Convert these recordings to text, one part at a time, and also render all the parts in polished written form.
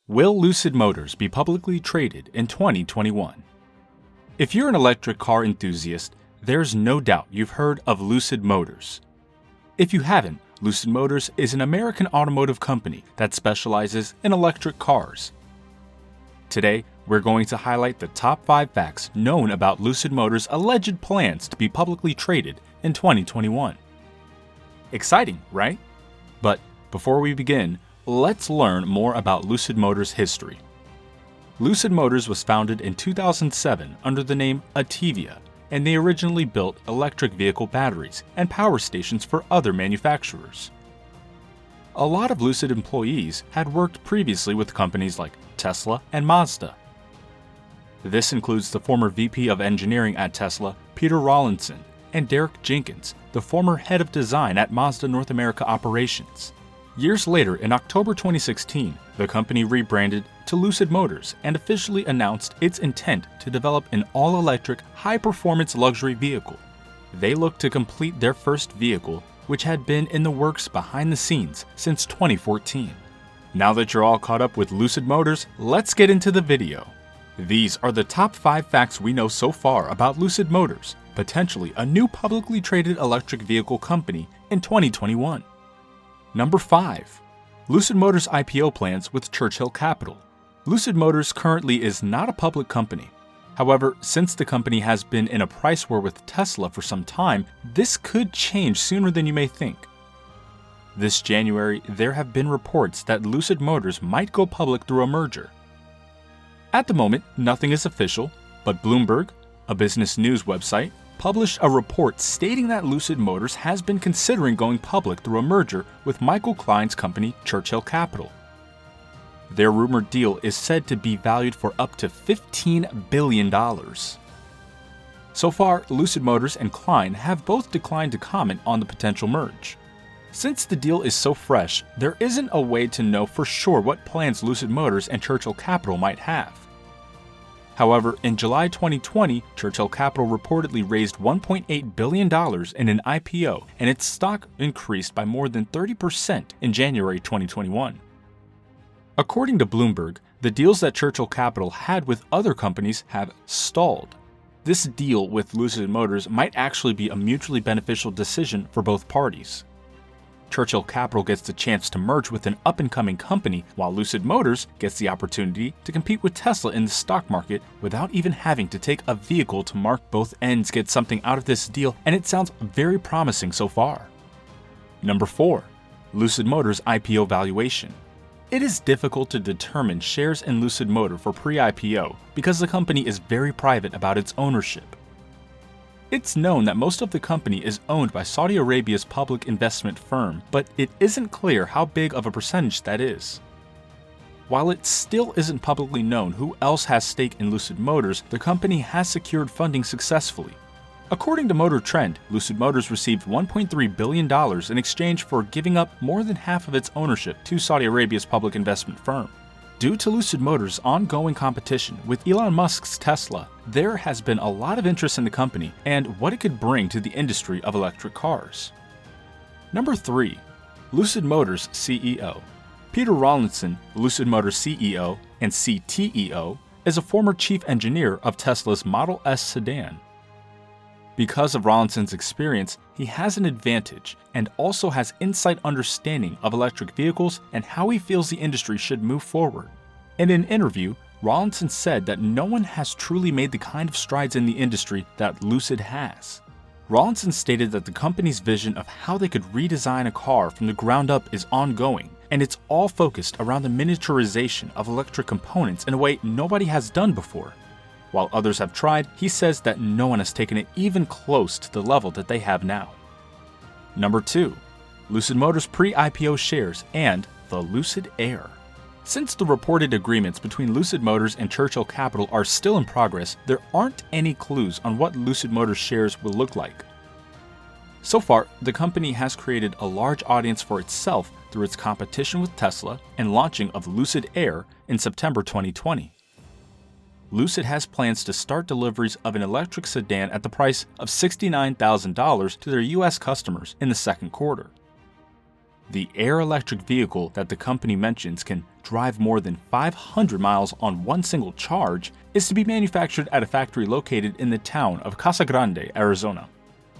Will Lucid Motors be publicly traded in 2021? If you're an electric car enthusiast, there's no doubt you've heard of Lucid Motors. If you haven't, Lucid Motors is an American automotive company that specializes in electric cars. Today, we're going to highlight the top 5 facts known about Lucid Motors' alleged plans to be publicly traded in 2021. Exciting, right? But before we begin, let's learn more about Lucid Motors' history. Lucid Motors was founded in 2007 under the name Ativia, and they originally built electric vehicle batteries and power stations for other manufacturers. A lot of Lucid employees had worked previously with companies like Tesla and Mazda. This includes the former VP of Engineering at Tesla, Peter Rawlinson, and Derek Jenkins, the former head of design at Mazda North America operations. Years later, in October 2016, the company rebranded to Lucid Motors and officially announced its intent to develop an all-electric, high-performance luxury vehicle. They looked to complete their first vehicle, which had been in the works behind the scenes since 2014. Now that you're all caught up with Lucid Motors, let's get into the video. These are the top 5 facts we know so far about Lucid Motors, potentially a new publicly traded electric vehicle company in 2021. Number 5. Lucid Motors IPO plans with Churchill Capital. Lucid Motors currently is not a public company. However, since the company has been in a price war with Tesla for some time, this could change sooner than you may think. This January, there have been reports that Lucid Motors might go public through a merger. At the moment, nothing is official, but Bloomberg, a business news website, published a report stating that Lucid Motors has been considering going public through a merger with Michael Klein's company Churchill Capital. Their rumored deal is said to be valued for up to $15 billion. So far, Lucid Motors and Klein have both declined to comment on the potential merge. Since the deal is so fresh, there isn't a way to know for sure what plans Lucid Motors and Churchill Capital might have. However, in July 2020, Churchill Capital reportedly raised $1.8 billion in an IPO, and its stock increased by more than 30% in January 2021. According to Bloomberg, the deals that Churchill Capital had with other companies have stalled. This deal with Lucid Motors might actually be a mutually beneficial decision for both parties. Churchill Capital gets the chance to merge with an up-and-coming company, while Lucid Motors gets the opportunity to compete with Tesla in the stock market without even having to take a vehicle to market. Both ends get something out of this deal, and it sounds very promising so far. Number 4. Lucid Motors IPO valuation. It is difficult to determine shares in Lucid Motors for pre-IPO because the company is very private about its ownership. It's known that most of the company is owned by Saudi Arabia's public investment firm, but it isn't clear how big of a percentage that is. While it still isn't publicly known who else has stake in Lucid Motors, the company has secured funding successfully. According to Motor Trend, Lucid Motors received $1.3 billion in exchange for giving up more than half of its ownership to Saudi Arabia's public investment firm. Due to Lucid Motors' ongoing competition with Elon Musk's Tesla, there has been a lot of interest in the company and what it could bring to the industry of electric cars. Number 3. Lucid Motors CEO. Peter Rawlinson, Lucid Motors CEO and CTEO, is a former chief engineer of Tesla's Model S sedan. Because of Rawlinson's experience, he has an advantage and also has inside understanding of electric vehicles and how he feels the industry should move forward. In an interview, Rawlinson said that no one has truly made the kind of strides in the industry that Lucid has. Rawlinson stated that the company's vision of how they could redesign a car from the ground up is ongoing, and it's all focused around the miniaturization of electric components in a way nobody has done before. While others have tried, he says that no one has taken it even close to the level that they have now. Number 2. Lucid Motors pre-IPO shares and the Lucid Air. Since the reported agreements between Lucid Motors and Churchill Capital are still in progress, there aren't any clues on what Lucid Motors shares will look like. So far, the company has created a large audience for itself through its competition with Tesla and launching of Lucid Air in September 2020. Lucid has plans to start deliveries of an electric sedan at the price of $69,000 to their U.S. customers in the second quarter. The Air electric vehicle that the company mentions can drive more than 500 miles on one single charge is to be manufactured at a factory located in the town of Casa Grande, Arizona.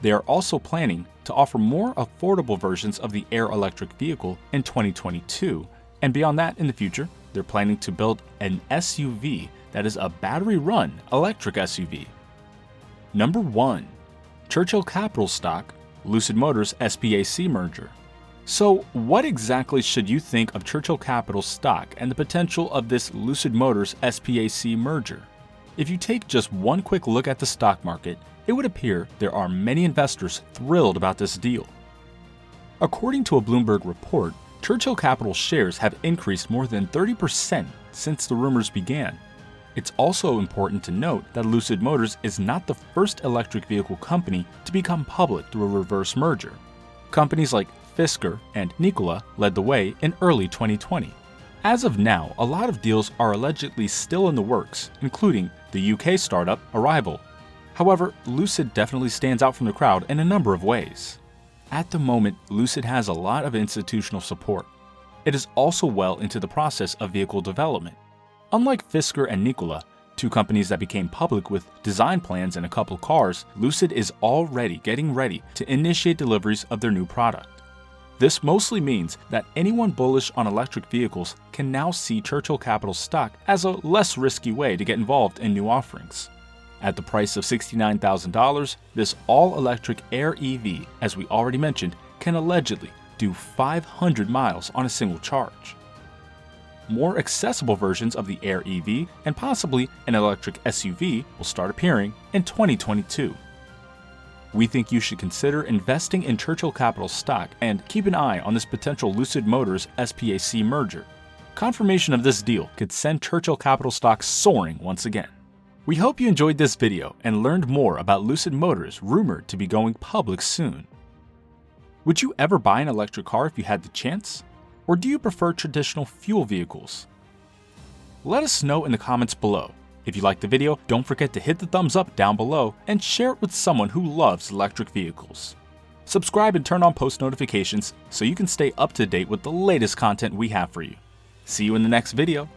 They are also planning to offer more affordable versions of the Air electric vehicle in 2022, and beyond that in the future, they're planning to build an SUV that is a battery-run electric SUV. Number 1. Churchill Capital stock, Lucid Motors SPAC merger. So what exactly should you think of Churchill Capital stock and the potential of this Lucid Motors SPAC merger? If you take just one quick look at the stock market, it would appear there are many investors thrilled about this deal. According to a Bloomberg report, Churchill Capital shares have increased more than 30% since the rumors began. It's also important to note that Lucid Motors is not the first electric vehicle company to become public through a reverse merger. Companies like Fisker and Nikola led the way in early 2020. As of now, a lot of deals are allegedly still in the works, including the UK startup Arrival. However, Lucid definitely stands out from the crowd in a number of ways. At the moment, Lucid has a lot of institutional support. It is also well into the process of vehicle development. Unlike Fisker and Nikola, two companies that became public with design plans and a couple cars, Lucid is already getting ready to initiate deliveries of their new product. This mostly means that anyone bullish on electric vehicles can now see Churchill Capital stock as a less risky way to get involved in new offerings. At the price of $69,000, this all-electric Air EV, as we already mentioned, can allegedly do 500 miles on a single charge. More accessible versions of the Air EV and possibly an electric SUV will start appearing in 2022. We think you should consider investing in Churchill Capital stock and keep an eye on this potential Lucid Motors SPAC merger. Confirmation of this deal could send Churchill Capital stock soaring once again. We hope you enjoyed this video and learned more about Lucid Motors rumored to be going public soon. Would you ever buy an electric car if you had the chance? Or do you prefer traditional fuel vehicles? Let us know in the comments below. If you liked the video, don't forget to hit the thumbs up down below and share it with someone who loves electric vehicles. Subscribe and turn on post notifications so you can stay up to date with the latest content we have for you. See you in the next video.